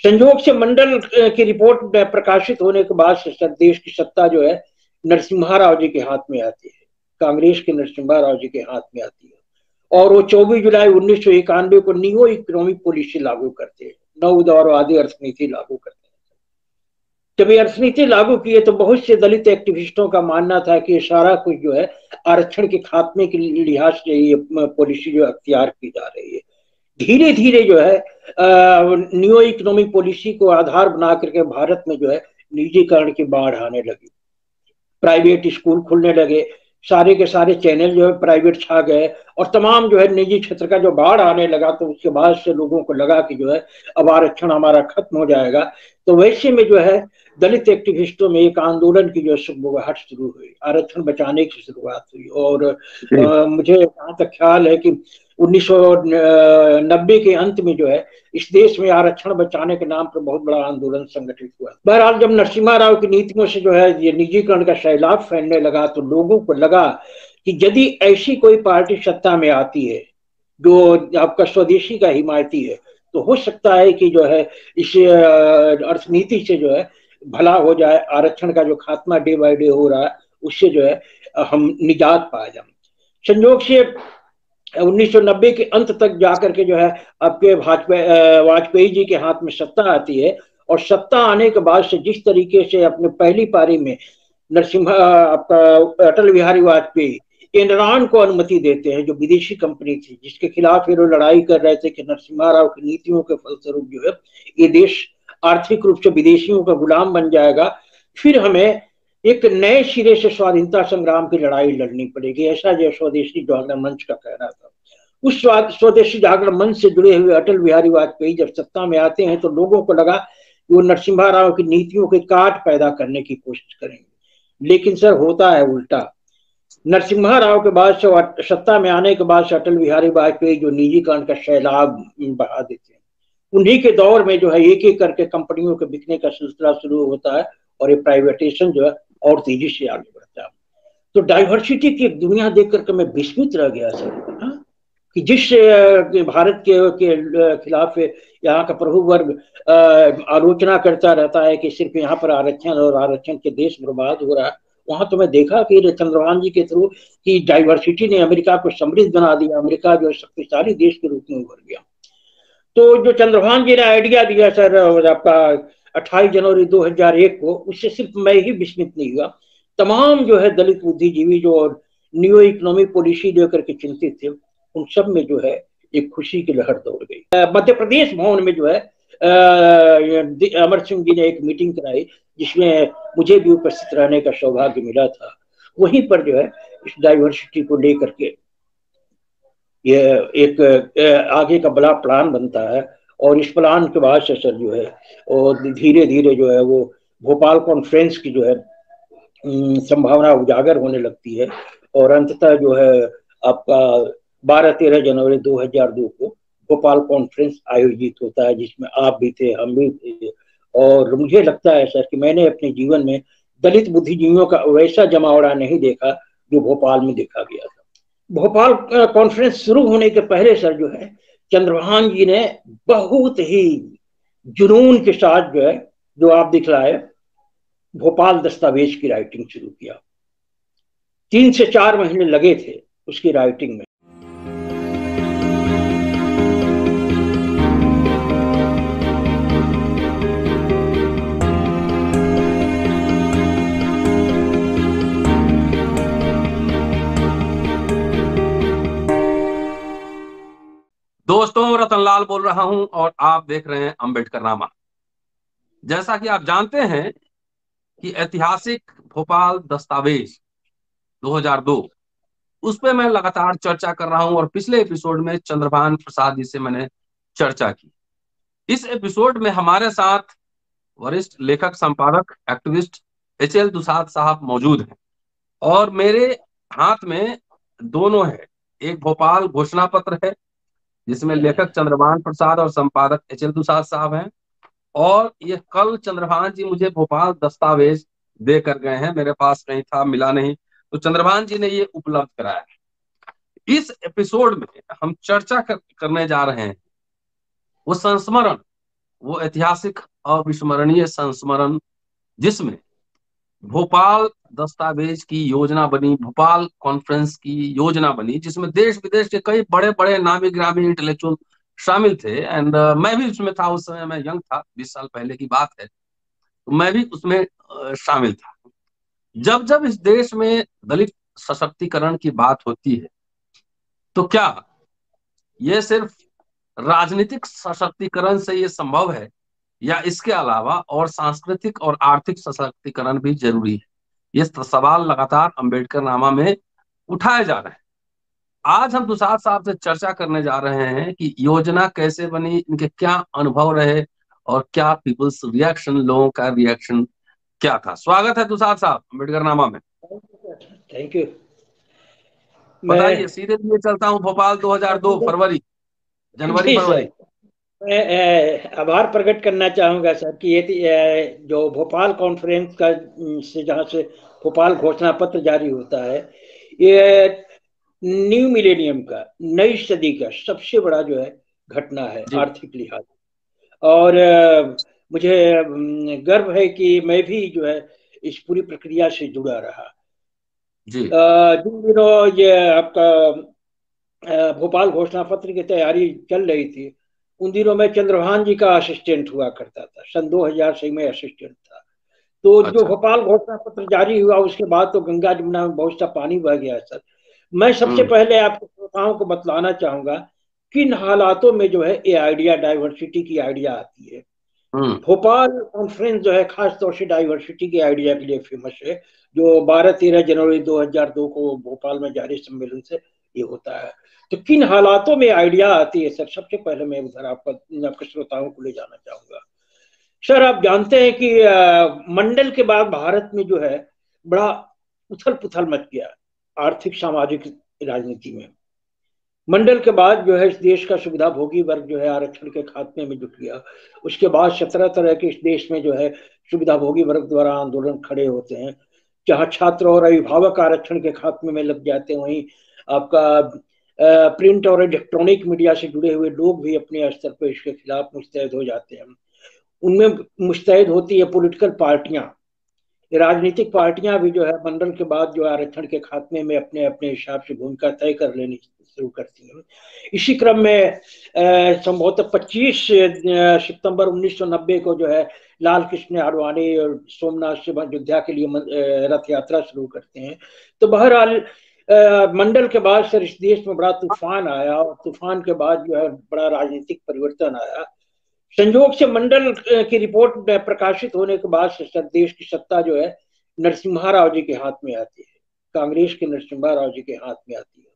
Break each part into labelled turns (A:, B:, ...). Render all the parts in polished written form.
A: संयोग से मंडल की रिपोर्ट प्रकाशित होने के बाद से देश की सत्ता जो है नरसिम्हा राव जी के हाथ में आती है, कांग्रेस के नरसिम्हा राव जी के हाथ में आती है। और वो 24 जुलाई 1991 को नियो इकोनॉमिक पॉलिसी लागू करते हैं, नव उदारवादी अर्थनीति लागू करते हैं। जब ये अर्थनीति लागू किए तो बहुत से दलित एक्टिविस्टों का मानना था कि सारा कुछ जो है आरक्षण के खात्मे के लिहाज से ये पॉलिसी जो अख्तियार की जा रही है। धीरे धीरे जो है न्यू इकोनॉमिक पॉलिसी को आधार बना करके भारत में जो है निजीकरण की बाढ़ आने लगी, प्राइवेट स्कूल खुलने लगे, सारे के सारे चैनल जो है प्राइवेट छा गए और तमाम जो है निजी क्षेत्र का जो बाढ़ आने लगा। तो उसके बाद से लोगों को लगा कि जो है अब आरक्षण हमारा खत्म हो जाएगा। तो वैसे में जो है दलित एक्टिविस्टों में एक आंदोलन की जो शुरुआत शुरू हुई, आरक्षण बचाने की शुरुआत हुई। और मुझे जहाँ तक ख्याल है कि 1990 के अंत में जो है इस देश में आरक्षण बचाने के नाम पर बहुत बड़ा आंदोलन संगठित हुआ। बहरहाल जब नरसिम्हा राव की नीतियों से जो है ये निजीकरण का सैलाब फैलने लगा तो लोगों को लगा कि यदि ऐसी कोई पार्टी सत्ता में आती है जो आपका स्वदेशी का हिमायती है तो हो सकता है कि जो है इस अर्थनीति से जो है भला हो जाए, आरक्षण का जो खात्मा डे बाय डे हो रहा है उससे जो है हम निजात पा जाए। संयोग से 1990 के अंत तक जाकर के जो है आपके वाजपेयी जी के हाथ में सत्ता आती है। और सत्ता आने के बाद से जिस तरीके से अपने पहली पारी में नरसिम्हा आपका अटल बिहारी वाजपेयी एनरॉन को अनुमति देते हैं, जो विदेशी कंपनी थी जिसके खिलाफ ये लोग लड़ाई कर रहे थे कि नरसिम्हा राव की नीतियों के फलस्वरूप जो है ये देश आर्थिक रूप से विदेशियों का गुलाम बन जाएगा, फिर हमें एक नए सिरे से स्वाधीनता संग्राम की लड़ाई लड़नी पड़ेगी, ऐसा जो स्वदेशी जागरण मंच का कहना था। उस स्वदेशी जागरण मंच से जुड़े हुए अटल बिहारी वाजपेयी जब सत्ता में आते हैं तो लोगों को लगा कि वो नरसिम्हा राव की नीतियों के काट पैदा करने की कोशिश करेंगे, लेकिन सर होता है उल्टा। नरसिम्हा राव के बाद से सत्ता में आने के बाद से अटल बिहारी वाजपेयी जो निजीकरण का सैलाब बढ़ा देते हैं, उन्हीं के दौर में जो है एक एक करके कंपनियों के बिकने का सिलसिला शुरू होता है और ये प्राइवेटाइजेशन जो है और तेजी से आगे बढ़ता है। तो डाइवर्सिटी की एक दुनिया देख करके मैं विस्मित रह गया सर, हाँ? कि जिस भारत के खिलाफ यहाँ का प्रभु वर्ग आलोचना करता रहता है कि सिर्फ यहाँ पर आरक्षण और आरक्षण के देश बर्बाद हो रहा है, वहां तो मैं देखा कि चंद्रभान जी के थ्रू कि डाइवर्सिटी ने अमेरिका को समृद्ध बना दिया, अमेरिका जो शक्तिशाली देश के रूप में उभर गया। तो जो चंद्रभान जी ने आइडिया दिया सर आपका 28 जनवरी 2001 को, उससे सिर्फ मैं ही विस्मित नहीं हुआ, तमाम जो है दलित बुद्धिजीवी जो न्यू इकोनॉमिक पॉलिसी लेकर के चिंतित थे उन सब में जो है एक खुशी की लहर दौड़ गई। मध्य प्रदेश भवन में जो है अमर सिंह जी ने एक मीटिंग कराई जिसमें मुझे भी उपस्थित रहने का सौभाग्य मिला था। वहीं पर जो है इस डाइवर्सिटी को लेकर के ये एक आगे का बड़ा प्लान बनता है और इस प्लान के बाद से सर जो है और धीरे धीरे जो है वो भोपाल कॉन्फ्रेंस की जो है संभावना उजागर होने लगती है और अंततः जो है आपका 12-13 जनवरी 2002 को भोपाल कॉन्फ्रेंस आयोजित होता है जिसमें आप भी थे, हम भी थे। और मुझे लगता है सर कि मैंने अपने जीवन में दलित बुद्धिजीवियों का वैसा जमावड़ा नहीं देखा जो भोपाल में देखा गया था। भोपाल कॉन्फ्रेंस शुरू होने के पहले सर जो है चंद्रभान जी ने बहुत ही जुनून के साथ जो है जो आप दिखलाए भोपाल दस्तावेज की राइटिंग शुरू किया। 3 से 4 महीने लगे थे उसकी राइटिंग में।
B: दोस्तों, रतनलाल बोल रहा हूं और आप देख रहे हैं अंबेडकर नामा। जैसा कि आप जानते हैं कि ऐतिहासिक भोपाल दस्तावेज 2002 उस पे मैं लगातार चर्चा कर रहा हूं और पिछले एपिसोड में चंद्रभान प्रसाद जी से मैंने चर्चा की। इस एपिसोड में हमारे साथ वरिष्ठ लेखक, संपादक, एक्टिविस्ट HL दुसाद साहब मौजूद हैं और मेरे हाथ में दोनों है। एक भोपाल घोषणा पत्र है जिसमें लेखक चंद्रभान प्रसाद और संपादक HL दुसाद साहब हैं, और ये कल चंद्रभान जी मुझे भोपाल दस्तावेज दे कर गए हैं, मेरे पास कहीं था, मिला नहीं, तो चंद्रभान जी ने ये उपलब्ध कराया। इस एपिसोड में हम चर्चा करने जा रहे हैं वो संस्मरण वो ऐतिहासिक अविस्मरणीय संस्मरण जिसमें भोपाल दस्तावेज की योजना बनी, भोपाल कॉन्फ्रेंस की योजना बनी, जिसमें देश विदेश के कई बड़े बड़े नामी गिरामी इंटेलेक्चुअल शामिल थे। एंड मैं भी उसमें था। उस समय मैं यंग था, 20 साल पहले की बात है, तो मैं भी उसमें शामिल था। जब जब इस देश में दलित सशक्तिकरण की बात होती है तो क्या ये सिर्फ राजनीतिक सशक्तिकरण से ये संभव है, या इसके अलावा और सांस्कृतिक और आर्थिक सशक्तिकरण भी जरूरी है? ये सवाल लगातार अंबेडकर नामा में उठाए जा रहे हैं। आज हम दुसाध साहब से चर्चा करने जा रहे हैं कि योजना कैसे बनी, इनके क्या अनुभव रहे और क्या पीपल्स रिएक्शन, लोगों का रिएक्शन क्या था। स्वागत है दुसाध साहब अंबेडकर नामा में।
A: Thank you.
B: बताइए,
A: मैं
B: सीधे लिए चलता हूँ। भोपाल 2002 फरवरी, जनवरी
A: जी
B: फरवरी।
A: सर, मैं आभार प्रकट करना चाहूंगा सर कि ये जो भोपाल कॉन्फ्रेंस का से जहाँ से भोपाल घोषणा पत्र जारी होता है, ये न्यू मिलेनियम का, नई सदी का सबसे बड़ा जो है घटना है
B: जी
A: आर्थिक लिहाज। और मुझे गर्व है कि मैं भी जो है इस पूरी प्रक्रिया से जुड़ा रहा।
B: जी
A: जिन दिनों ये आपका भोपाल घोषणा पत्र की तैयारी चल रही थी, उन दिनों मैं चंद्रभान जी का असिस्टेंट हुआ करता था। सन 2000 से मैं असिस्टेंट था। तो जो
B: अच्छा।
A: भोपाल घोषणा पत्र जारी हुआ उसके बाद तो गंगा जमुना में बहुत सा पानी बह गया सर। मैं सबसे
B: हम्म
A: पहले आपको श्रोताओं को बतलाना चाहूंगा किन हालातों में जो है ये आइडिया, डाइवर्सिटी की आइडिया आती है।
B: हम्म
A: भोपाल कॉन्फ्रेंस जो है खास तौर से डाइवर्सिटी के आइडिया के लिए फेमस है, जो 12-13 जनवरी 2002 को भोपाल में जारी सम्मेलन से ये होता है। तो किन हालातों में आइडिया आती है सर, सबसे पहले मैं उधर आपके श्रोताओं को ले जाना चाहूंगा। सर आप जानते हैं कि मंडल के बाद भारत में जो है बड़ा उथल पुथल मच गया आर्थिक सामाजिक राजनीति में। मंडल के बाद जो है इस देश का सुविधा भोगी वर्ग जो है आरक्षण के खात्मे में जुट गया। उसके बाद 17 तरह के इस देश में जो है सुविधा भोगी वर्ग द्वारा आंदोलन खड़े होते हैं। जहां छात्र और अभिभावक आरक्षण के खात्मे में लग जाते हैं, वहीं आपका प्रिंट और इलेक्ट्रॉनिक मीडिया से जुड़े हुए लोग भी अपने स्तर पर इसके खिलाफ मुस्तैद हो जाते हैं। उनमें मुस्तैद होती है पॉलिटिकल पार्टियां। राजनीतिक पार्टियां भी जो है मंडल के बाद जो आरक्षण के खात्मे में अपने अपने हिसाब से भूमिका तय कर लेनी शुरू करती हैं। इसी क्रम में संभवतः 25 सितंबर 1990 को जो है लाल कृष्ण आडवाणी और सोमनाथ से अयोध्या के लिए रथ यात्रा शुरू करते हैं। तो बहरहाल मंडल के बाद सर इस देश में बड़ा तूफान आया, और तूफान के बाद जो है बड़ा राजनीतिक परिवर्तन आया। संयोग से मंडल की रिपोर्ट प्रकाशित होने के बाद से देश की सत्ता जो है नरसिम्हा राव जी के हाथ में आती है, कांग्रेस के नरसिम्हा राव जी के हाथ में आती है।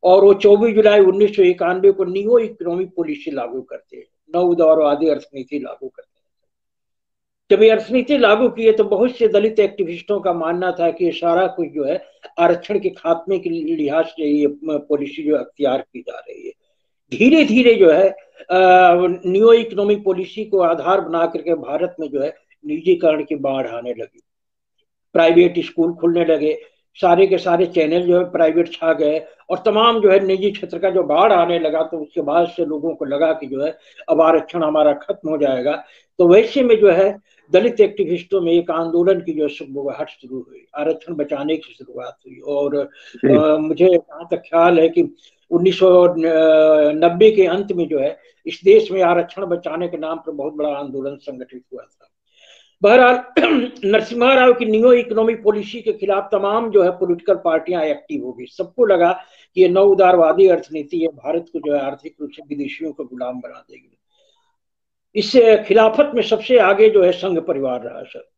A: और वो 24 जुलाई 1991 को नियो इकोनॉमिक पॉलिसी लागू करते हैं, नव उदारवादी अर्थनीति लागू करते हैं। जब ये अर्थनीति लागू किए तो बहुत से दलित एक्टिविस्टों का मानना था कि सारा कुछ जो है आरक्षण के खात्मे के लिहाज से ये पॉलिसी जो अख्तियार की जा रही है। धीरे धीरे जो है न्यू इकोनॉमिक पॉलिसी को आधार बना करके भारत में जो है निजीकरण की बाढ़ आने लगी। प्राइवेट स्कूल खुलने लगे, सारे के सारे चैनल जो है प्राइवेट छा गए, और तमाम जो है निजी क्षेत्र का जो बाढ़ आने लगा। तो उसके बाद से लोगों को लगा कि जो है अब आरक्षण हमारा खत्म हो जाएगा। तो वैसे में जो है दलित एक्टिविस्टों में एक आंदोलन की जो शुरुआत शुरू हुई, आरक्षण बचाने की शुरुआत हुई। और
B: जी
A: मुझे जहाँ तक ख्याल है कि 1990 के अंत में जो है इस देश में आरक्षण बचाने के नाम पर बहुत बड़ा आंदोलन संगठित हुआ था। बहरहाल नरसिम्हा राव की न्यू इकोनॉमिक पॉलिसी के खिलाफ तमाम जो है पॉलिटिकल पार्टियां एक्टिव हो गई। सबको लगा कि ये नव उदारवादी अर्थनीति है, भारत को जो है आर्थिक रूप से विदेशियों को गुलाम बना देगी। इससे खिलाफत में सबसे आगे जो है संघ परिवार रहा सर।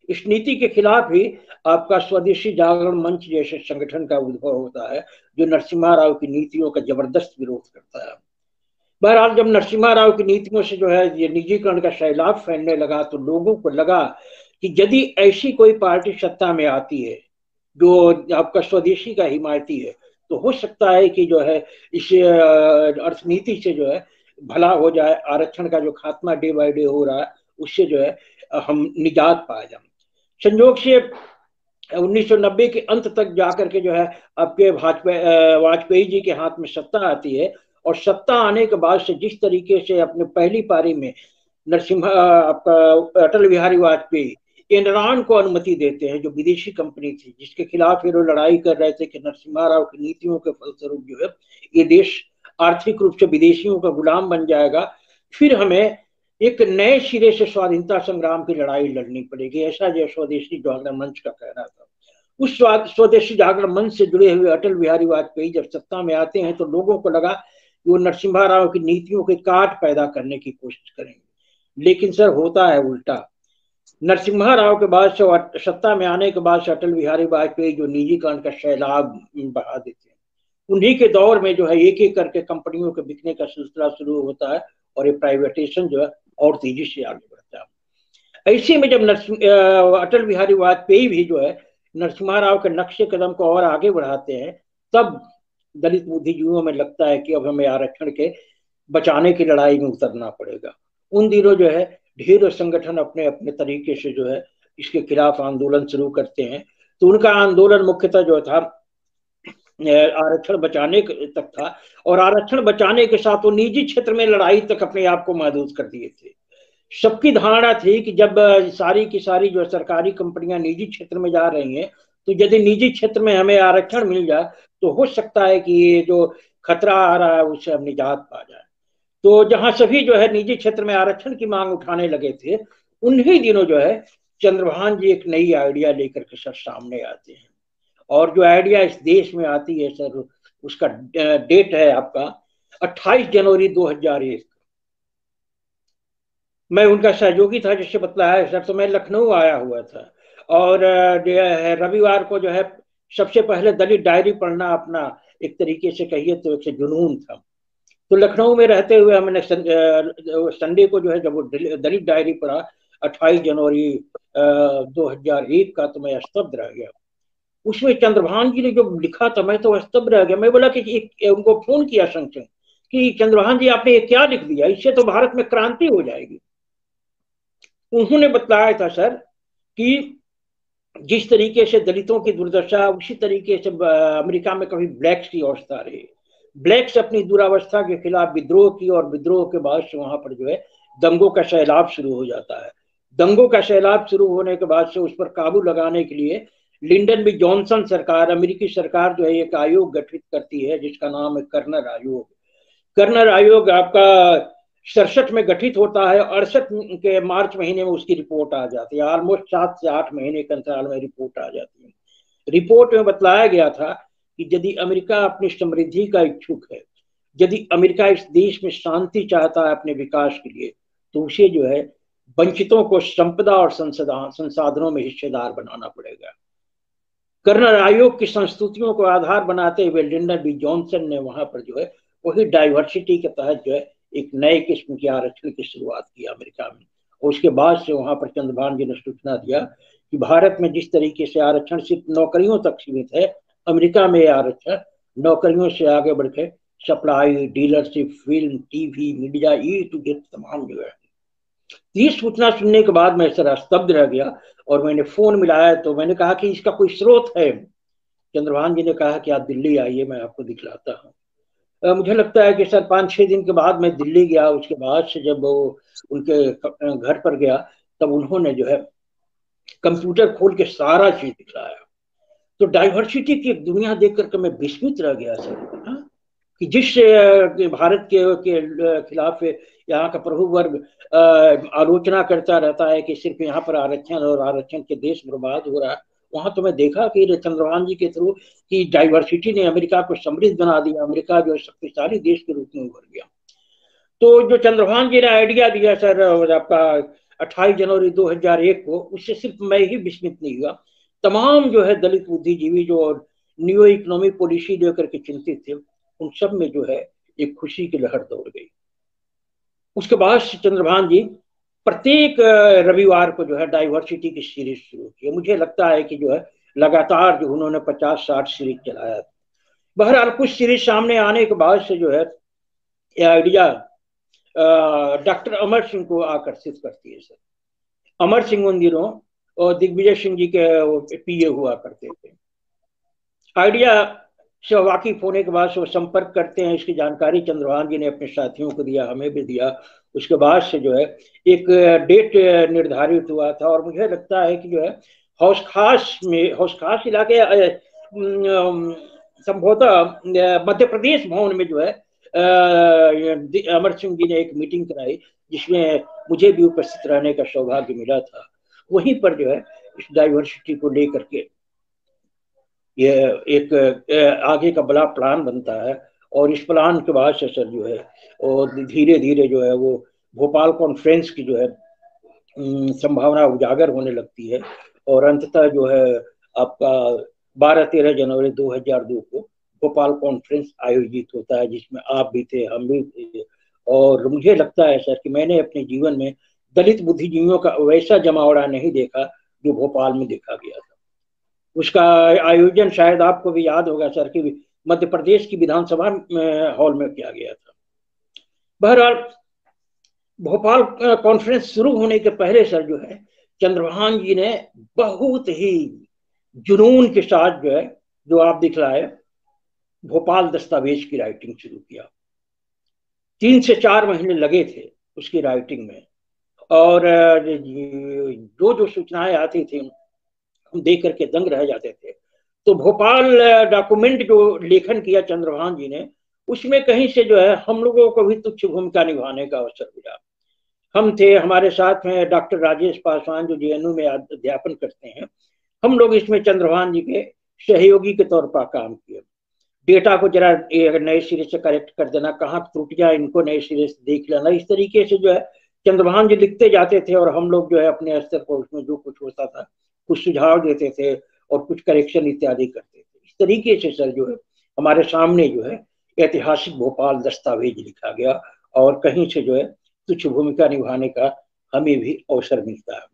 A: इस नीति के खिलाफ ही आपका स्वदेशी जागरण मंच जैसे संगठन का उद्भव होता है, जो नरसिम्हा राव की नीतियों का जबरदस्त विरोध करता है। बहरहाल जब नरसिम्हा राव की नीतियों से जो है ये निजीकरण का सैलाब फैलने लगा, तो लोगों को लगा कि यदि ऐसी कोई पार्टी सत्ता में आती है जो आपका स्वदेशी का हिमायती है, तो हो सकता है कि जो है इस अर्थनीति से जो है भला हो जाए, आरक्षण का जो खात्मा डे बाय डे हो रहा है उससे जो है हम निजात पा जाए। संयोग से 1990 के अंत तक जाकर के जो है आपके वाजपेयी जी के हाथ में सत्ता आती है। और सत्ता आने के बाद से जिस तरीके से अपने पहली पारी में नरसिम्हा आपका अटल बिहारी वाजपेयी एनरॉन को अनुमति देते हैं, जो विदेशी कंपनी थी जिसके खिलाफ ये लोग लड़ाई कर रहे थे कि नरसिम्हा राव की नीतियों के फलस्वरूप जो है ये देश आर्थिक रूप से विदेशियों का गुलाम बन जाएगा, फिर हमें एक नए सिरे से स्वाधीनता संग्राम की लड़ाई लड़नी पड़ेगी, ऐसा जो स्वदेशी जागरण मंच का कहना था। उस स्वदेशी जागरण मंच से जुड़े हुए अटल बिहारी वाजपेयी जब सत्ता में आते हैं तो लोगों को लगा कि वो नरसिम्हा राव की नीतियों के काट पैदा करने की कोशिश करेंगे, लेकिन सर होता है उल्टा। नरसिम्हा राव के बाद से सत्ता में आने के बाद से अटल बिहारी वाजपेयी जो निजीकरण का सैलाब बढ़ा देते हैं, उन्हीं के दौर में जो है एक एक करके कंपनियों के बिकने का सिलसिला शुरू होता है और ये प्राइवेटाइजेशन जो है और तेजी से आगे बढ़ता है। ऐसे में जब अटल बिहारी वाजपेयी भी जो है नरसिम्हा राव के नक्शे कदम को और आगे बढ़ाते हैं, तब दलित बुद्धिजीवियों में लगता है कि अब हमें आरक्षण के बचाने की लड़ाई में उतरना पड़ेगा। उन दिनों जो है ढेरों संगठन अपने अपने तरीके से जो है इसके खिलाफ आंदोलन शुरू करते हैं। तो उनका आंदोलन मुख्यतः जो था आरक्षण बचाने तक था, और आरक्षण बचाने के साथ वो निजी क्षेत्र में लड़ाई तक अपने आप को महदूद कर दिए थे। सबकी धारणा थी कि जब सारी की सारी जो सरकारी कंपनियां निजी क्षेत्र में जा रही हैं, तो यदि निजी क्षेत्र में हमें आरक्षण मिल जाए तो हो सकता है कि ये जो खतरा आ रहा है उससे हम निजात पा जाए। तो जहां सभी जो है निजी क्षेत्र में आरक्षण की मांग उठाने लगे थे, उन्हीं दिनों जो है चंद्रभान जी एक नई आइडिया लेकर के सर सामने आते हैं, और जो आइडिया इस देश में आती है सर, उसका डेट है आपका 28 जनवरी 2001। मैं उनका सहयोगी था जिससे बतलाया सर, तो मैं लखनऊ आया हुआ था, और रविवार को जो है सबसे पहले दलित डायरी पढ़ना अपना एक तरीके से कहिए तो एक जुनून था। तो लखनऊ में रहते हुए हमने संडे को जो है जब वो दलित डायरी पढ़ा 28 जनवरी 2001 का, तो मैं स्तब्ध रह गया। उसमें चंद्रभान जी ने जो लिखा था मैं तो स्तब्ध रह गया। मैं बोला कि उनको फोन किया संगठन कि चंद्रभान जी आपने ये क्या लिख दिया, इससे तो भारत में क्रांति हो जाएगी। उन्होंने बताया था सर कि जिस तरीके से दलितों की दुर्दशा, उसी तरीके से अमेरिका में कभी ब्लैक्स की अवस्था रही। ब्लैक्स अपनी दुरावस्था के खिलाफ विद्रोह की, और विद्रोह के बाद से वहां पर जो है दंगों का सैलाब शुरू हो जाता है। दंगों का सैलाब शुरू होने के बाद से उस पर काबू लगाने के लिए लिंडन बी जॉनसन सरकार, अमेरिकी सरकार जो है एक आयोग गठित करती है जिसका नाम है कर्नर आयोग। कर्नर आयोग आपका 67 में गठित होता है, 68 के मार्च महीने में उसकी रिपोर्ट आ जाती है। ऑलमोस्ट 7 से 8 महीने के अंतराल में रिपोर्ट आ जाती है। रिपोर्ट में बतलाया गया था कि यदि अमेरिका अपनी समृद्धि का इच्छुक है, यदि अमेरिका इस देश में शांति चाहता है अपने विकास के लिए, तो उसे जो है वंचितों को संपदा और संसाधनों में हिस्सेदार बनाना पड़ेगा। कर्नल आयोग की संस्तुतियों को आधार बनाते हुए लिंडन बी जॉनसन ने वहां पर जो है वही डाइवर्सिटी के तहत जो है एक नए किस्म के आरक्षण की शुरुआत की अमेरिका में। और उसके बाद से वहां पर चंद्रभान जी ने सूचना दिया कि भारत में जिस तरीके से आरक्षण सिर्फ नौकरियों तक सीमित है, अमेरिका में आरक्षण नौकरियों से आगे बढ़ के supply, dealership, film, TV, media, ये टू जेड तमाम जो है। ये सूचना सुनने के बाद मैं सर स्तब्ध रह गया, और मैंने फोन मिलाया तो मैंने कहा कि इसका कोई स्रोत है। चंद्रभान जी ने कहा कि आप दिल्ली आइए, मैं आपको दिखलाता हूँ। मुझे लगता है कि सर 5-6 दिन के बाद मैं दिल्ली गया। उसके बाद से जब वो उनके घर पर गया, तब उन्होंने जो है कंप्यूटर खोल के सारा चीज दिखलाया। तो डाइवर्सिटी की एक दुनिया देख करके मैं विस्मित रह गया सर। हाँ? कि जिस भारत के खिलाफ यहाँ का प्रभु वर्ग आलोचना करता रहता है कि सिर्फ यहाँ पर आरक्षण और आरक्षण के देश बर्बाद हो रहा है, वहां तो मैं देखा कि चंद्रभान जी के थ्रू कि डाइवर्सिटी ने अमेरिका को समृद्ध बना दिया। अमेरिका जो शक्तिशाली देश के रूप में उभर गया। तो जो चंद्रभान जी ने आइडिया दिया सर आपका 28 जनवरी 2001 को, उससे सिर्फ मैं ही विस्मित नहीं हुआ, तमाम जो है दलित बुद्धिजीवी जो न्यू इकोनॉमिक पॉलिसी लेकर के चिंतित थे, उन सब में जो है एक खुशी की लहर दौड़ गई। उसके बाद चंद्रभान जी प्रत्येक रविवार को जो है डाइवर्सिटी की सीरीज शुरू की। मुझे लगता है कि जो है लगातार जो उन्होंने 50-60 सीरीज चलाया। बहरहाल कुछ सीरीज सामने आने के बाद से जो है यह आइडिया डॉक्टर अमर सिंह को आकर्षित करती है सर। अमर सिंह उन दिनों और दिग्विजय सिंह जी के पीए हुआ करते थे। आइडिया से वाकिफ होने के बाद से वो संपर्क करते हैं। इसकी जानकारी चंद्रभान जी ने अपने साथियों को दिया, हमें भी दिया। उसके बाद से जो है एक डेट निर्धारित हुआ था, और मुझे लगता है कि जो है हौस खास इलाके संभवतः मध्य प्रदेश भवन में जो है अमर सिंह जी ने एक मीटिंग कराई, जिसमें मुझे भी उपस्थित रहने का सौभाग्य मिला था। वहीं पर जो है इस डाइवर्सिटी को लेकर के ये एक आगे का बड़ा प्लान बनता है, और इस प्लान के बाद से सर जो है और धीरे धीरे जो है वो भोपाल कॉन्फ्रेंस की जो है संभावना उजागर होने लगती है, और अंततः जो है आपका 12-13 जनवरी 2002 को भोपाल कॉन्फ्रेंस आयोजित होता है, जिसमें आप भी थे, हम भी थे। और मुझे लगता है सर कि मैंने अपने जीवन में दलित बुद्धिजीवियों का वैसा जमावड़ा नहीं देखा जो भोपाल में देखा गया था। उसका आयोजन शायद आपको भी याद होगा सर कि मध्य प्रदेश की विधानसभा हॉल में किया गया था। बहरहाल भोपाल कॉन्फ्रेंस शुरू होने के पहले सर जो है चंद्रभान जी ने बहुत ही जुनून के साथ जो है, जो आप दिखलाए, भोपाल दस्तावेज की राइटिंग शुरू किया। 3 से 4 महीने लगे थे उसकी राइटिंग में, और जो जो सूचनाएं आती थी हम देख करके दंग रह जाते थे। तो भोपाल डॉक्यूमेंट जो लेखन किया चंद्रभान जी ने, उसमें कहीं से जो है हम लोगों को भी तुच्छ भूमिका निभाने का अवसर मिला। हम थे, हमारे साथ में डॉक्टर राजेश पासवान जो जेएनयू में अध्यापन करते हैं, हम लोग इसमें चंद्रभान जी के सहयोगी के तौर पर काम किए। डेटा को जरा नए सिरे से करेक्ट कर देना, कहाँ त्रुटियां इनको नए सिरे से देख लेना, इस तरीके से जो है चंद्रभान जी लिखते जाते थे, और हम लोग जो है अपने स्तर पर उसमें जो कुछ होता था कुछ सुझाव देते थे और कुछ करेक्शन इत्यादि करते थे। इस तरीके से सर जो है हमारे सामने जो है ऐतिहासिक भोपाल दस्तावेज लिखा गया, और कहीं से जो है तुच्छ भूमिका निभाने का हमें भी अवसर मिलता है।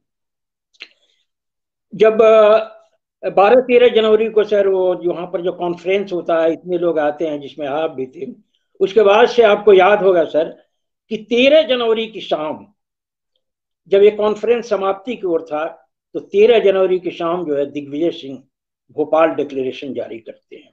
A: जब 12-13 जनवरी को सर वो यहाँ पर जो कॉन्फ्रेंस होता है, इतने लोग आते हैं जिसमें आप भी थे। उसके बाद से आपको याद होगा सर कि 13 जनवरी की शाम जब ये कॉन्फ्रेंस समाप्ति की ओर था, तो 13 जनवरी की शाम जो है दिग्विजय सिंह भोपाल डिक्लेरेशन जारी करते हैं।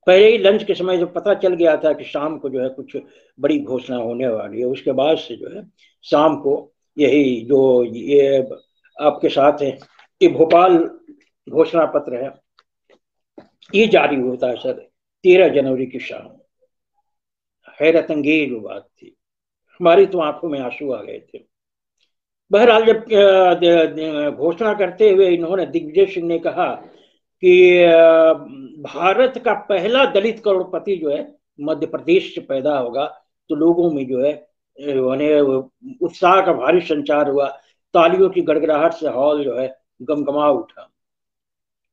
A: पहले ही लंच के समय जो पता चल गया था कि शाम को जो है कुछ बड़ी घोषणा होने वाली है, उसके बाद से जो है शाम को यही जो ये आपके साथ है ये भोपाल घोषणा पत्र है, ये जारी होता है सर 13 जनवरी की शाम। हैरत अंगेज वो बात थी, हमारी तो आंखों में आंसू आ गए थे। बहरहाल जब घोषणा करते हुए इन्होंने, दिग्विजय सिंह ने कहा कि भारत का पहला दलित करोड़पति जो है मध्य प्रदेश से पैदा होगा, तो लोगों में जो है उत्साह का भारी संचार हुआ, तालियों की गड़गड़ाहट से हॉल जो है गमगमा उठा।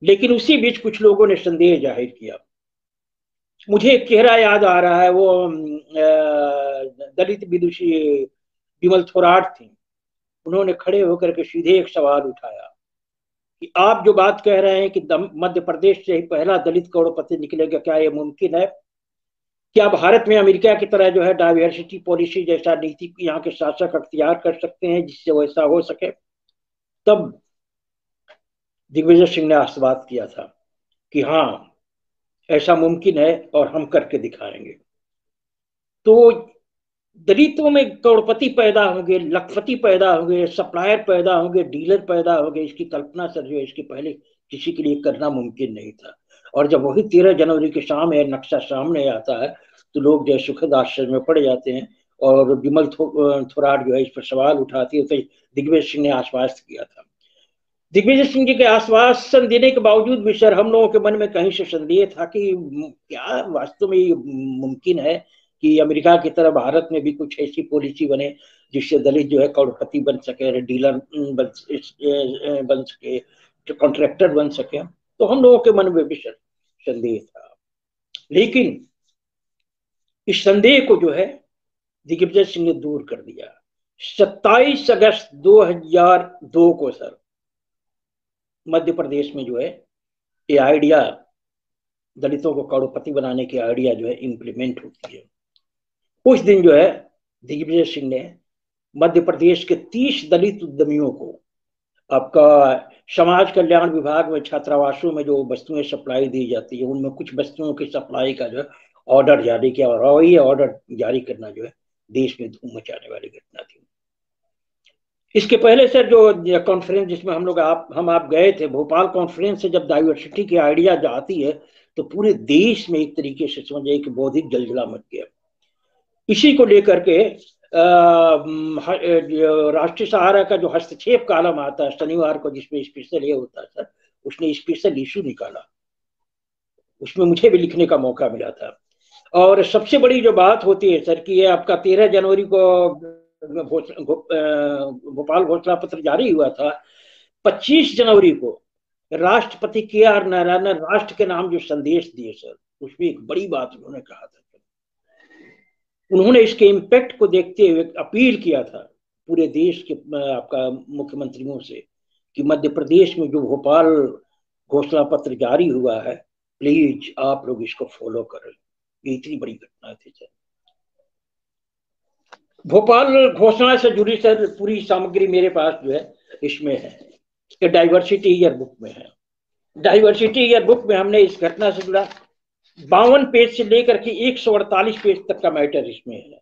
A: लेकिन उसी बीच कुछ लोगों ने संदेह जाहिर किया। मुझे एक चेहरा याद आ रहा है, वो दलित विदुषी विमल थोराट थी। उन्होंने खड़े होकर के सीधे एक सवाल उठाया कि आप जो बात कह रहे हैं कि मध्य प्रदेश से ही पहला दलित करोड़पति निकलेगा, क्या यह मुमकिन है? क्या भारत में अमेरिका की तरह जो है डाइवर्सिटी पॉलिसी जैसा नीति यहाँ के शासक अख्तियार कर सकते हैं जिससे वैसा हो सके? तब दिग्विजय सिंह ने आश्वासन किया था कि हाँ ऐसा मुमकिन है और हम करके दिखाएंगे। तो दलितों में करोड़पति पैदा होंगे, लखपति पैदा होंगे, सप्लायर पैदा होंगे, डीलर पैदा होंगे, इसकी कल्पना सर जो इसके पहले किसी के लिए करना मुमकिन नहीं था। और जब वही 13 जनवरी की शाम है नक्शा सामने आता है, तो लोग जो है सुखद आश्चर्य में पड़ जाते हैं, और विमल थोराट जो है इस पर सवाल उठाती है। तो दिग्विजय सिंह ने आश्वासन किया था। दिग्विजय सिंह जी के आश्वासन देने के बावजूद भी सर हम लोगों के मन में कहीं से संदेह था कि क्या वास्तव में ये मुमकिन है कि अमेरिका की तरह भारत में भी कुछ ऐसी पॉलिसी बने जिससे दलित जो है करोड़पति बन सके, डीलर बन सके, कॉन्ट्रैक्टर बन सके। तो हम लोगों के मन में भी संदेह था। लेकिन इस संदेह को जो है दिग्विजय सिंह ने दूर कर दिया। 27 अगस्त 2002 को सर मध्य प्रदेश में जो है ये आइडिया, दलितों को करोड़पति बनाने की आइडिया जो है इम्प्लीमेंट होती है। उस दिन जो है दिग्विजय सिंह ने मध्य प्रदेश के 30 दलित उद्यमियों को आपका समाज कल्याण विभाग में छात्रावासों में जो वस्तुएं सप्लाई दी जाती है, उनमें कुछ वस्तुओं की सप्लाई का जो है ऑर्डर जारी किया, और वही ऑर्डर जारी करना जो है देश में धूम मचाने वाली घटना थी। इसके पहले सर जो कॉन्फ्रेंस जिसमें हम आप गए थे, भोपाल कॉन्फ्रेंस से जब डाइवर्सिटी की आइडिया आती है तो पूरे देश में एक तरीके से समझिए कि बौद्धिक जलजला मच गया। इसी को लेकर के राष्ट्रीय सहारा का जो हस्तक्षेप कॉलम आता है शनिवार को, जिसमें स्पेशल ये होता है सर, उसने स्पेशल इशू निकाला, उसमें मुझे भी लिखने का मौका मिला था। और सबसे बड़ी जो बात होती है सर कि ये आपका 13 जनवरी को भोपाल घोषणा पत्र जारी हुआ था। 25 जनवरी को राष्ट्रपति KR नारायण ने राष्ट्र के नाम जो संदेश दिए सर, उसमें एक बड़ी बात उन्होंने कहा था। उन्होंने इसके इम्पैक्ट को देखते हुए अपील किया था पूरे देश के आपका मुख्यमंत्रियों से कि मध्य प्रदेश में जो भोपाल घोषणा पत्र जारी हुआ है, प्लीज आप लोग इसको फॉलो करें। ये इतनी बड़ी घटना थी सर। भोपाल घोषणा से जुड़ी सर पूरी सामग्री मेरे पास जो है इसमें है, इसके डाइवर्सिटी ईयर बुक में है। डाइवर्सिटी ईयर बुक में हमने इस घटना से जुड़ा 52 पेज से लेकर के 148 पेज तक का मैटर इसमें है।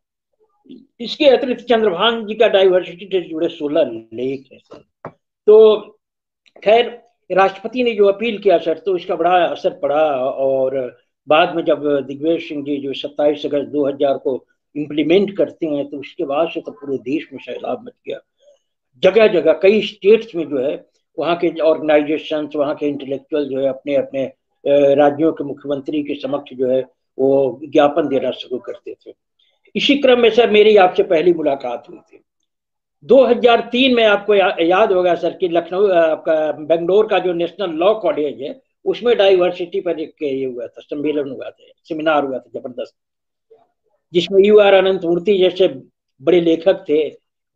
A: इसके अतिरिक्त चंद्रभान जी का डाइवर्सिटी से जुड़े 16 लेख है सर। तो खैर राष्ट्रपति ने जो अपील किया सर, तो इसका बड़ा असर पड़ा, और बाद में जब दिग्विजय सिंह जी जो 27 अगस्त 2000 को इम्प्लीमेंट करते हैं, तो उसके बाद से तो पूरे देश में सैलाब मच गया। जगह जगह कई स्टेट्स में जो है वहाँ के ऑर्गेनाइजेशन, वहाँ के इंटेलेक्चुअल जो है अपने अपने राज्यों के मुख्यमंत्री के समक्ष जो है वो ज्ञापन देना शुरू करते थे। इसी क्रम में सर मेरी आपसे पहली मुलाकात हुई थी 2003 में। आपको याद होगा सर कि लखनऊ आपका बेंगलोर का जो नेशनल लॉ कॉलेज है, उसमें डाइवर्सिटी पर एक ये हुआ था, सम्मेलन हुआ था, सेमिनार हुआ था जबरदस्त, जिसमें UR अनंत मूर्ति जैसे बड़े लेखक थे,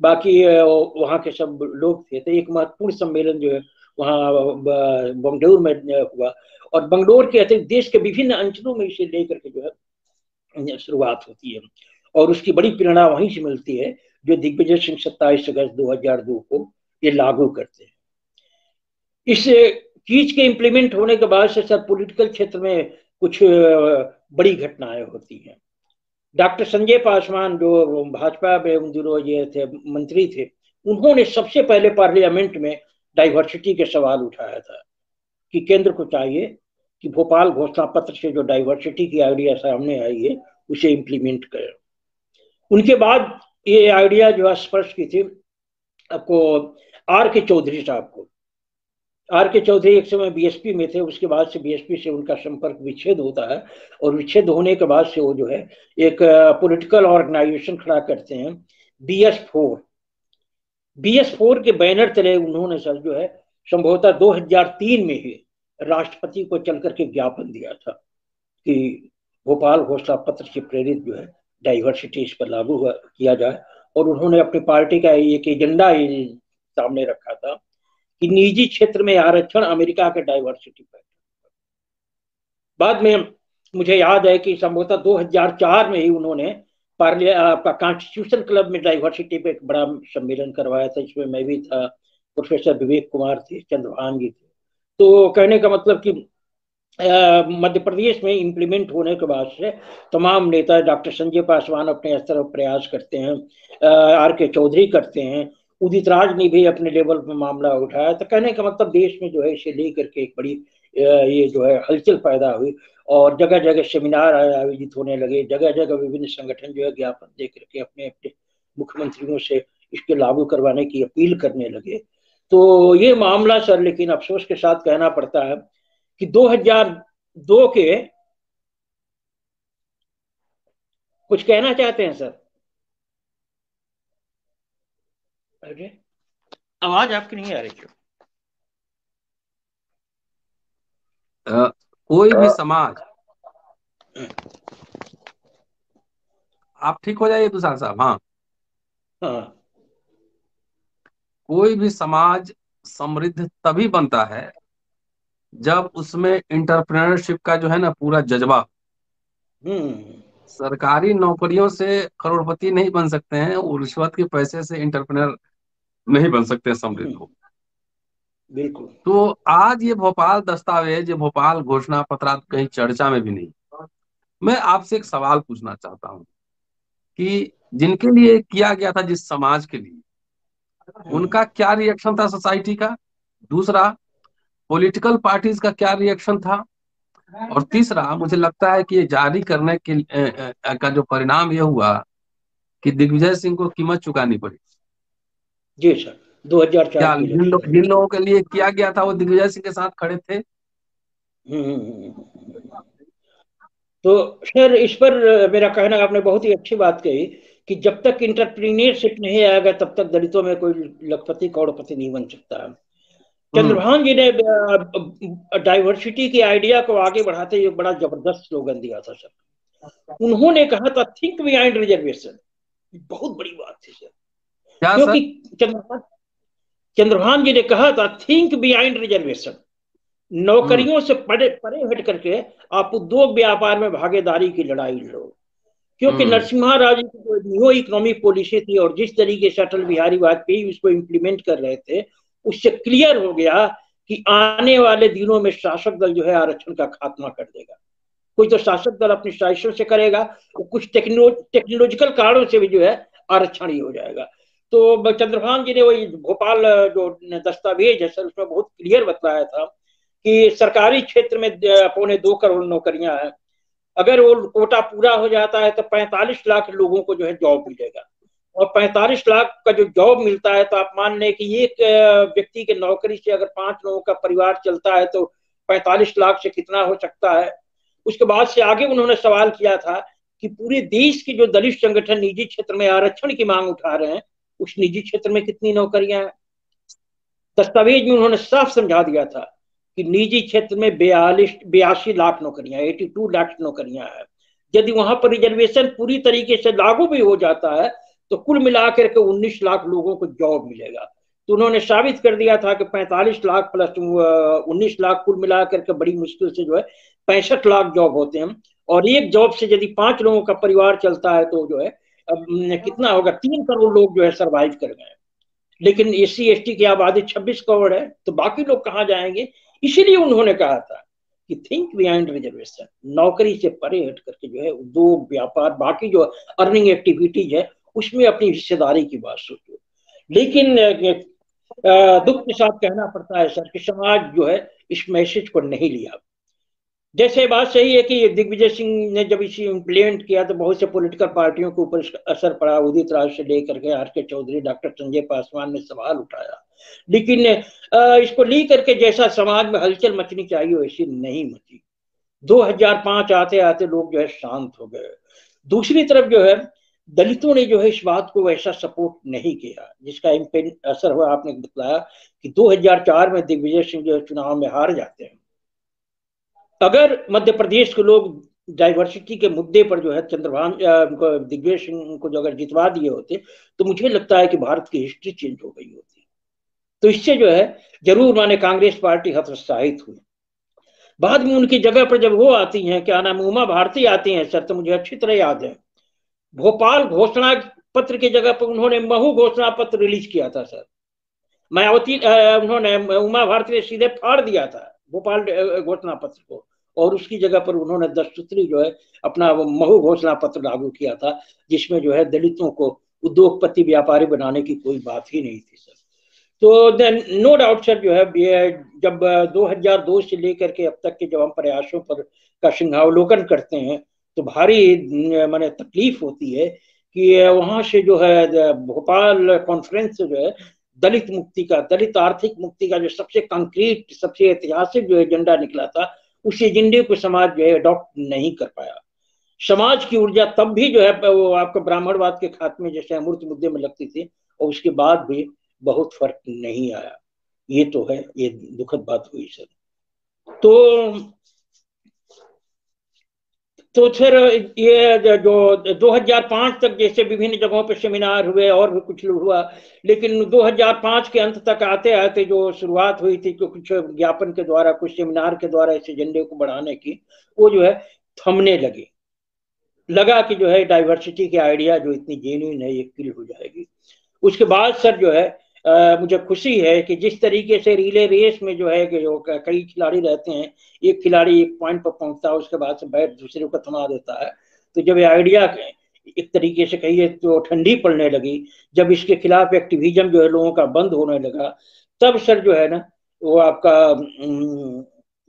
A: बाकी वहाँ के सब लोग थे। तो एक महत्वपूर्ण सम्मेलन जो है वहाँ बेंगलुरु में हुआ, और बेंगलोर के अतिरिक्त देश के विभिन्न अंचलों में इसे लेकर के जो है शुरुआत होती है, और उसकी बड़ी प्रेरणा वहीं से मिलती है जो दिग्विजय सिंह 27 अगस्त 2002 को ये लागू करते हैं। इस चीज के इम्प्लीमेंट होने के बाद से सर पॉलिटिकल क्षेत्र में कुछ बड़ी घटनाएं होती हैं। डॉक्टर संजय पासवान जो भाजपा में उन दिनों ये थे मंत्री थे, उन्होंने सबसे पहले पार्लियामेंट में डाइवर्सिटी के सवाल उठाया था कि केंद्र को चाहिए कि भोपाल घोषणा पत्र से जो डाइवर्सिटी की आइडिया सामने आई है उसे इम्प्लीमेंट करें। उनके बाद ये आइडिया जो स्पर्श की थी आपको R.K. चौधरी साहब को। R.K. चौधरी एक समय BSP में थे, उसके बाद से BSP से उनका संपर्क विच्छेद होता है, और विच्छेद होने के बाद से वो जो है एक पॉलिटिकल ऑर्गेनाइजेशन खड़ा करते हैं BS4 के बैनर तले उन्होंने सर जो है संभवतः 2003 में ही राष्ट्रपति को चल करके ज्ञापन दिया था कि भोपाल घोषणा पत्र से प्रेरित जो है डाइवर्सिटी इस पर लागू किया जाए। और उन्होंने अपनी पार्टी का एक एजेंडा सामने रखा था कि निजी क्षेत्र में आरक्षण अमेरिका के डाइवर्सिटी पर। बाद में मुझे याद है कि संभवतः 2004 में ही उन्होंने आपका कॉन्स्टिट्यूशन क्लब में डाइवर्सिटी पे एक बड़ा सम्मेलन करवाया था, इसमें मैं भी था, प्रोफेसर विवेक कुमार थे, चंद्रभान जी थे। तो कहने का मतलब कि मध्य प्रदेश में इम्प्लीमेंट होने के बाद से तमाम नेता, डॉक्टर संजय पासवान अपने स्तर पर प्रयास करते हैं, R.K. चौधरी करते हैं, उदित राज ने भी अपने लेवल पर मामला उठाया। तो कहने का मतलब देश में जो है इसे लेकर के एक बड़ी ये जो है हलचल पैदा हुई, और जगह जगह सेमिनार आयोजित होने लगे, जगह जगह विभिन्न संगठन जो है ज्ञापन दे करके अपने अपने मुख्यमंत्रियों से इसके लागू करवाने की अपील करने लगे। तो ये मामला सर, लेकिन अफसोस के साथ कहना पड़ता है कि 2002 के कुछ कहना चाहते हैं सर? अरे आवाज आपकी नहीं आ रही क्यों?
B: कोई भी समाज, आप ठीक हो जाइए तुषार साहब। हाँ,
A: हाँ,
B: कोई भी समाज समृद्ध तभी बनता है जब उसमें इंटरप्रेन्योरशिप का जो है ना पूरा जज्बा। सरकारी नौकरियों से करोड़पति नहीं बन सकते हैं, और रिश्वत के पैसे से इंटरप्रेन्योर नहीं बन सकते समृद्ध हो।
A: बिल्कुल।
B: तो आज ये भोपाल दस्तावेज, ये भोपाल घोषणा पत्र आज कहीं चर्चा में भी नहीं। मैं आपसे एक सवाल पूछना चाहता हूँ कि जिनके लिए किया गया था, जिस समाज के लिए, उनका क्या रिएक्शन था सोसाइटी का? दूसरा, पॉलिटिकल पार्टीज का क्या रिएक्शन था? और तीसरा, मुझे लगता है कि ये जारी करने के का जो परिणाम ये हुआ कि दिग्विजय सिंह को कीमत चुकानी पड़ी।
A: जी सर, 2004
B: क्या
A: के इलेक्शन में।
B: जिन लोगों के लिए किया गया था वो दिग्विजय सिंह के साथ खड़े थे?
A: तो सर इस पर मेरा कहना, आपने बहुत ही अच्छी बात कही कि जब तक इंटरप्रीनियरशिप नहीं आएगा तब तक दलितों में कोई लखपति करोड़पति नहीं बन सकता।
B: हम्म।
A: चंद्रभान जी ने डाइवर्सिटी के आइडिया को आगे बढ़ाते हुए बड़ा जबरदस्त स्लोगन दिया था सर। उन्होंने कहा था थिंक बिहाइंड रिजर्वेशन। बहुत बड़ी बात थी सर,
B: क्या
A: क्योंकि
B: सर?
A: चंद्रभान चंद्रभान जी ने कहा था थिंक बिहाइंड रिजर्वेशन।
B: हम्म।
A: नौकरियों से परे परे हट करके आप उद्योग व्यापार में भागीदारी की लड़ाई लड़ो। क्योंकि
B: हम्म।
A: नरसिम्हा राव जी की जो न्यू इकोनॉमिक पॉलिसी थी और जिस तरीके से अटल बिहारी वाजपेयी उसको इम्प्लीमेंट कर रहे थे, उससे क्लियर हो गया कि आने वाले दिनों में शासक दल जो है आरक्षण का खात्मा कर देगा। कोई तो शासक दल अपनी साजिशों से करेगा, वो कुछ टेक्नोलॉजिकल कारणों से भी जो है आरक्षण ही हो जाएगा। तो चंद्रभान जी ने वही भोपाल जो दस्तावेज है सर, उसमें बहुत क्लियर बताया था कि सरकारी क्षेत्र में 2.25 करोड़ नौकरियां हैं। अगर वो कोटा पूरा हो जाता है तो 45 लाख लोगों को जो है जॉब मिलेगा। और 45 लाख का जो जॉब मिलता है तो आप मान लें कि एक व्यक्ति के नौकरी से अगर 5 लोगों का परिवार चलता है तो 45 लाख से कितना हो सकता है। उसके बाद से आगे उन्होंने सवाल किया था कि पूरे देश के जो दलित संगठन निजी क्षेत्र में आरक्षण की मांग उठा रहे हैं, उस निजी क्षेत्र में कितनी नौकरियां हैं। दस्तावेज में उन्होंने साफ समझा दिया था कि निजी क्षेत्र में 82 लाख नौकरियां, 82 लाख नौकरियां हैं। यदि वहां पर रिजर्वेशन पूरी तरीके से लागू भी हो जाता है तो कुल मिलाकर के 19 लाख लोगों को जॉब मिलेगा। तो उन्होंने साबित कर दिया था कि 45 लाख प्लस 19 लाख कुल मिलाकर के बड़ी मुश्किल से जो है 65 लाख जॉब होते हैं। और एक जॉब से यदि 5 लोगों का परिवार चलता है तो जो है कितना होगा, 3 करोड़ लोग जो है सर्वाइव कर गए। लेकिन SC ST की आबादी 26 करोड़ है, तो बाकी लोग कहाँ जाएंगे। इसीलिए उन्होंने कहा था कि थिंक बिहाइंड रिजर्वेशन, नौकरी से परे हट करके जो है उद्योग व्यापार बाकी जो अर्निंग एक्टिविटीज है उसमें अपनी हिस्सेदारी की बात सोचो। लेकिन दुख के साथ कहना पड़ता है सर कि समाज जो है इस मैसेज को नहीं लिया। जैसे बात सही है कि दिग्विजय सिंह ने जब इसे इम्प्लीमेंट किया तो बहुत से पॉलिटिकल पार्टियों के ऊपर इसका असर पड़ा। उदित राज से लेकर के RK चौधरी, डॉक्टर संजय पासवान ने सवाल उठाया। लेकिन इसको लेकर के जैसा समाज में हलचल मचनी चाहिए वैसी नहीं मची। 2005 आते आते लोग जो है शांत हो गए। दूसरी तरफ जो है दलितों ने जो है इस बात को वैसा सपोर्ट नहीं किया जिसका असर हुआ। आपने बताया कि 2004 में दिग्विजय सिंह जो है चुनाव में हार जाते हैं। अगर मध्य प्रदेश के लोग डाइवर्सिटी के मुद्दे पर जो है चंद्रभान दिग्विजय सिंह को जो अगर जितवा दिए होते तो मुझे लगता है कि भारत की हिस्ट्री चेंज हो गई होती। तो इससे जो है जरूर माने कांग्रेस पार्टी हतोत्साहित हुई। बाद में उनकी जगह पर जब वो आती हैं, क्या नाम, उमा भारती आती हैं सर, तो मुझे अच्छी तरह याद है भोपाल घोषणा पत्र की जगह पर उन्होंने महू घोषणा पत्र रिलीज किया था सर। मायावती उन्होंने उमा भारती ने सीधे फाड़ दिया था भोपाल घोषणा पत्र को, और उसकी जगह पर उन्होंने 10 सूत्री जो है अपना वो महू घोषणा पत्र लागू किया था, जिसमें जो है दलितों को उद्योगपति व्यापारी बनाने की कोई बात ही नहीं थी सर। तो नो डाउट सर जो है जब 2002 से लेकर के अब तक के जब हम प्रयासों पर का सिंहावलोकन करते हैं तो भारी माने तकलीफ होती है कि वहां से जो है भोपाल कॉन्फ्रेंस से जो है दलित मुक्ति का, दलित आर्थिक मुक्ति का जो सबसे कंक्रीट सबसे ऐतिहासिक जो एजेंडा निकला था, उस एजेंडे को समाज जो है अडॉप्ट नहीं कर पाया। समाज की ऊर्जा तब भी जो है वो आपको ब्राह्मणवाद के खात्मे जैसे अमूर्त मुद्दे में लगती थी, और उसके बाद भी बहुत फर्क नहीं आया। ये तो है, ये दुखद बात हुई सर। तो फिर ये जो 2005 तक जैसे विभिन्न जगहों पर सेमिनार हुए और भी कुछ हुआ, लेकिन 2005 के अंत तक आते आते जो शुरुआत हुई थी कुछ ज्ञापन के द्वारा, कुछ सेमिनार के द्वारा इस एजेंडे को बढ़ाने की, वो जो है थमने लगी। लगा कि जो है डाइवर्सिटी के आइडिया जो इतनी जेन्युइन है ये किल हो जाएगी। उसके बाद सर जो है मुझे खुशी है कि जिस तरीके से रिले रेस में जो है कि जो कई खिलाड़ी रहते हैं, एक खिलाड़ी एक पॉइंट पर पहुंचता है, उसके बाद से बैट दूसरे को थमा देता है। तो जब ये आइडिया एक तरीके से कहिए तो ठंडी पड़ने लगी, जब इसके खिलाफ एक्टिविज्म जो है लोगों का बंद होने लगा, तब सर जो है ना वो आपका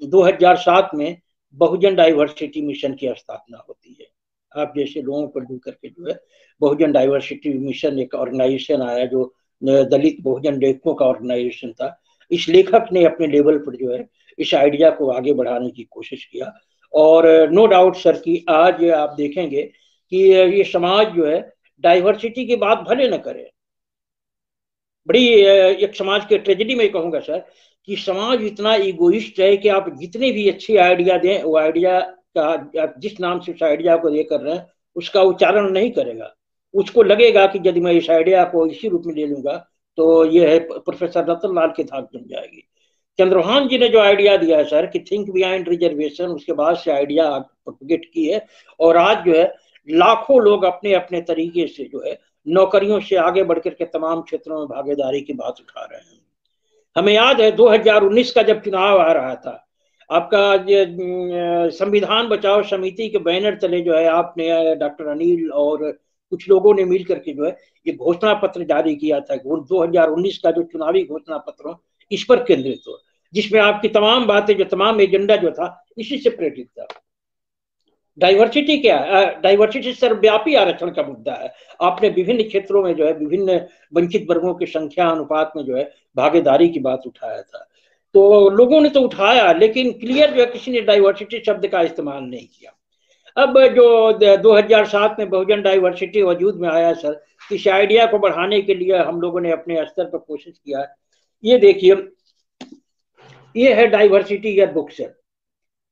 A: 2007 में बहुजन डाइवर्सिटी मिशन की स्थापना होती है। आप जैसे लोगों को जुड़ करके जो है बहुजन डाइवर्सिटी मिशन एक ऑर्गेनाइजेशन आया, जो दलित बहुजन लेखकों का ऑर्गेनाइजेशन था। इस लेखक ने अपने लेवल पर जो है इस आइडिया को आगे बढ़ाने की कोशिश किया। और नो डाउट सर कि आज आप देखेंगे कि ये समाज जो है डाइवर्सिटी की बात भले न करे, बड़ी एक समाज के ट्रेजेडी में कहूंगा सर कि समाज इतना इगोइस्ट है कि आप जितने भी अच्छे आइडिया दें, वो आइडिया का जिस नाम से उस आइडिया को ये कर रहे हैं उसका उच्चारण नहीं करेगा। उसको लगेगा कि यदि मैं इस आइडिया को इसी रूप में ले लूंगा तो ये है प्रोफेसर रतन लाल की धाक बन जाएगी। चंद्रभान जी ने जो आइडिया दिया है सर कि थिंक बिहाइंड रिजर्वेशन, उसके बाद से आइडिया प्रोपगेट की है, और आज जो है लाखों लोग अपने अपने तरीके से जो है नौकरियों से आगे बढ़कर के तमाम क्षेत्रों में भागीदारी की बात उठा रहे हैं। हमें याद है 2019 का जब चुनाव आ रहा था, आपका ये संविधान बचाओ समिति के बैनर तले जो है आपने डॉक्टर अनिल और कुछ लोगों ने मिल करके जो है ये घोषणा पत्र जारी किया था। 2019 का जो चुनावी घोषणा पत्र इस पर केंद्रित हो, जिसमें आपकी तमाम बातें जो तमाम एजेंडा जो था इसी से प्रेरित था। डाइवर्सिटी क्या है? डाइवर्सिटी सर्वव्यापी आरक्षण का मुद्दा है। आपने विभिन्न क्षेत्रों में जो है विभिन्न वंचित वर्गों की संख्या अनुपात में जो है भागीदारी की बात उठाया था। तो लोगों ने तो उठाया, लेकिन क्लियर जो है किसी ने डाइवर्सिटी शब्द का इस्तेमाल नहीं किया। अब जो 2007 में बहुजन डाइवर्सिटी वजूद में आया सर, इस आइडिया को बढ़ाने के लिए हम लोगों ने अपने स्तर पर कोशिश किया। ये देखिए, ये है डाइवर्सिटी ईयर बुक सर,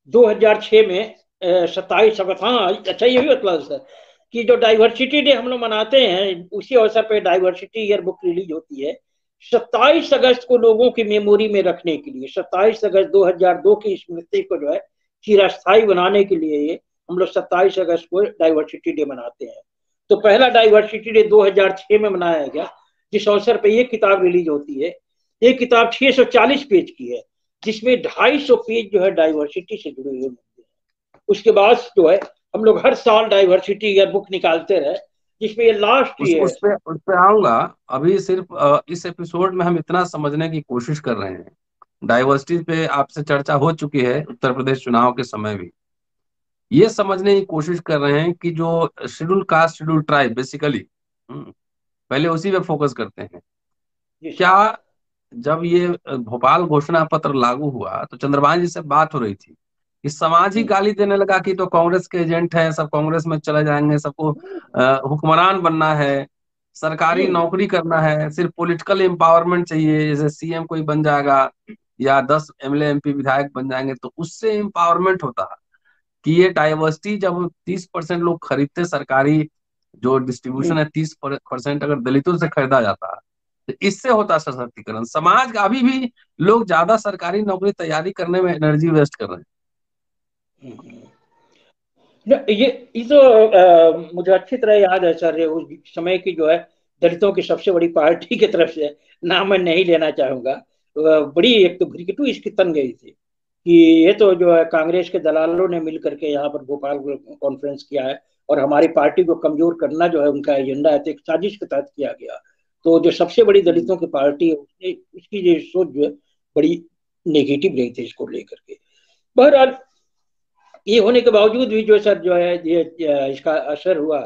A: 2006 में 27 अगस्त। हाँ अच्छा, ये भी मतलब सर कि जो डाइवर्सिटी डे हम लोग मनाते हैं उसी अवसर पर डाइवर्सिटी ईयर बुक रिलीज होती है 27 अगस्त को, लोगों की मेमोरी में रखने के लिए। 27 अगस्त 2002 की स्मृति को जो है चिरस्थायी बनाने के लिए ये हम लोग 27 अगस्त को डाइवर्सिटी डे मनाते हैं। तो पहला डाइवर्सिटी डे 2006 में मनाया गया, जिस अवसर पर यह किताब रिलीज होती है। ये किताब 640 पेज की है, जिसमें 250 पेज जो है डाइवर्सिटी से जुड़े हुए मुद्दे हैं। उसके बाद जो है हम लोग हर साल डाइवर्सिटी ईयर बुक निकालते रहे, जिसमें ये लास्ट ईयर
B: उस पे आऊंगा। अभी सिर्फ इस एपिसोड में हम इतना समझने की कोशिश कर रहे हैं। डाइवर्सिटी पे आपसे चर्चा हो चुकी है उत्तर प्रदेश चुनाव के समय भी। ये समझने की कोशिश कर रहे हैं कि जो schedule caste schedule tribe basically, पहले उसी पे फोकस करते हैं। क्या जब ये भोपाल घोषणा पत्र लागू हुआ तो चंद्रभान जी से बात हो रही थी कि समाज ही गाली देने लगा कि तो कांग्रेस के एजेंट हैं, सब कांग्रेस में चले जाएंगे, सबको हुक्मरान बनना है, सरकारी नौकरी करना है, सिर्फ पॉलिटिकल एम्पावरमेंट चाहिए, जैसे सीएम कोई बन जाएगा या 10 एमएलए एमपी विधायक बन जाएंगे तो उससे एम्पावरमेंट होता। कि ये डाइवर्सिटी जब 30% लोग खरीदते, सरकारी जो डिस्ट्रीब्यूशन है 30% अगर दलितों से खरीदा जाता तो इससे होता सशक्तिकरण। समाज का अभी भी लोग ज्यादा सरकारी नौकरी तैयारी करने में एनर्जी वेस्ट कर रहे हैं।
A: ये तो मुझे अच्छी तरह याद है सर, उस समय की जो है दलितों की सबसे बड़ी पार्टी की तरफ से, नाम मैं नहीं लेना चाहूंगा, बड़ी एक तो घुरकिटू इसकी तन गई थी कि ये तो जो है कांग्रेस के दलालों ने मिल करके यहाँ पर भोपाल कॉन्फ्रेंस किया है और हमारी पार्टी को कमजोर करना जो है उनका एजेंडा है, तो एक साजिश के तहत किया गया। तो जो सबसे बड़ी दलितों की पार्टी है उसने उसकी जो सोच जो है बड़ी नेगेटिव रही थी इसको लेकर के। बहरहाल ये होने के बावजूद भी जो सर जो है ये इसका असर हुआ।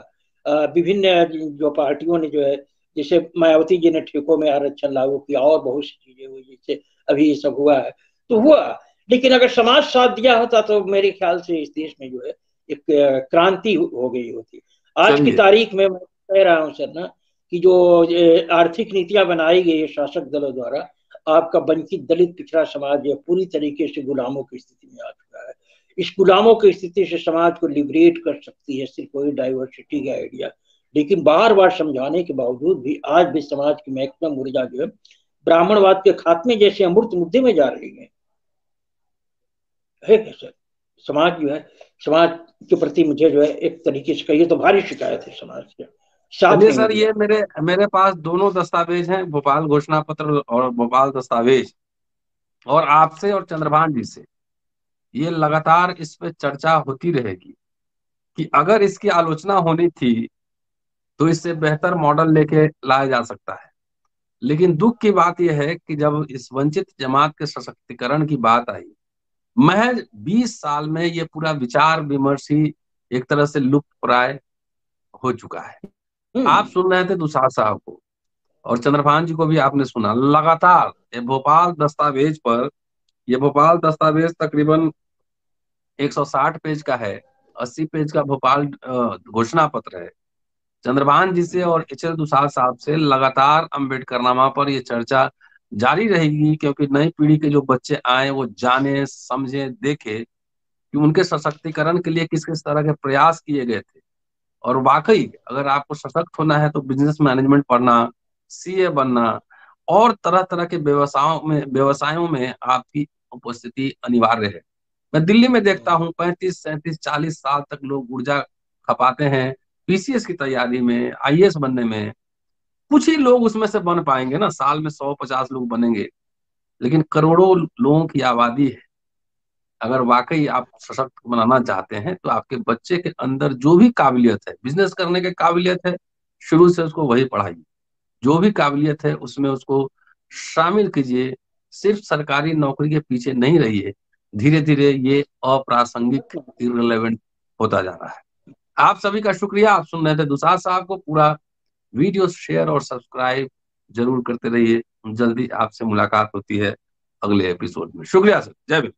A: विभिन्न जो पार्टियों ने जो है, जैसे मायावती जी ने ठेकों में आरक्षण लागू किया और बहुत सी चीजें हुई, जिससे अभी ये सब हुआ है तो हुआ। लेकिन अगर समाज साथ दिया होता तो मेरे ख्याल से इस देश में जो है एक क्रांति हो गई होती। आज की तारीख में मैं कह रहा हूँ सर ना कि जो आर्थिक नीतियां बनाई गई है शासक दलों द्वारा, आपका वंचित दलित पिछड़ा समाज जो पूरी तरीके से गुलामों की स्थिति में आ चुका है। इस गुलामों की स्थिति से समाज को लिबरेट कर सकती है सिर्फ वही डाइवर्सिटी का आइडिया। लेकिन बार बार समझाने के बावजूद भी आज भी समाज की मैक्सिमम ऊर्जा जो है ब्राह्मणवाद के खात्मे जैसे अमूर्त मुद्दे में जा रही है सर। समाज जो है, समाज के प्रति मुझे जो है एक तरीके से कहिए तो भारी शिकायत है समाज के। साथ
B: चलिए
A: नहीं
B: सर,
A: दिया।
B: ये मेरे मेरे पास दोनों दस्तावेज हैं, भोपाल घोषणा पत्र और भोपाल दस्तावेज। और आपसे और चंद्रभान जी से ये लगातार इस पे चर्चा होती रहेगी कि अगर इसकी आलोचना होनी थी तो इससे बेहतर मॉडल लेके लाया जा सकता है। लेकिन दुख की बात यह है कि जब इस वंचित जमात के सशक्तिकरण की बात आई, महज 20 साल में ये पूरा विचार विमर्श ही एक तरह से लुप्त प्राय हो चुका है। आप
A: हम्म।
B: सुन रहे थे तुषार साहब को, और चंद्रभान जी को भी आपने सुना। लगातार ये भोपाल दस्तावेज पर, ये भोपाल दस्तावेज तकरीबन 160 पेज का है, 80 पेज का भोपाल घोषणा पत्र है। चंद्रभान जी से और एच एल दुसाल साहब से लगातार अम्बेडकर नामा पर ये चर्चा जारी रहेगी, क्योंकि नई पीढ़ी के जो बच्चे आए वो जाने समझे देखे कि उनके सशक्तिकरण के लिए किस किस तरह के प्रयास किए गए थे। और वाकई अगर आपको सशक्त होना है तो बिजनेस मैनेजमेंट पढ़ना, सीए बनना और तरह तरह के व्यवसायों में आपकी उपस्थिति अनिवार्य है। मैं दिल्ली में देखता हूँ 35 37 40 साल तक लोग ऊर्जा खपाते हैं पीसीएस की तैयारी में, आईएएस बनने में। कुछ ही लोग उसमें से बन पाएंगे ना, साल में 100 50 लोग बनेंगे, लेकिन करोड़ों लोगों की आबादी है। अगर वाकई आप सशक्त बनाना चाहते हैं तो आपके बच्चे के अंदर जो भी काबिलियत है, बिजनेस करने की काबिलियत है, शुरू से उसको वही पढ़ाइए। जो भी काबिलियत है उसमें उसको शामिल कीजिए। सिर्फ सरकारी नौकरी के पीछे नहीं रहिए। धीरे धीरे ये अप्रासंगिक, इररिलेवेंट होता जा रहा है। आप सभी का शुक्रिया। आप सुन रहे थे दुसार साहब को। पूरा वीडियो शेयर और सब्सक्राइब जरूर करते रहिए। जल्दी आपसे मुलाकात होती है अगले एपिसोड में। शुक्रिया सर, जय भीम।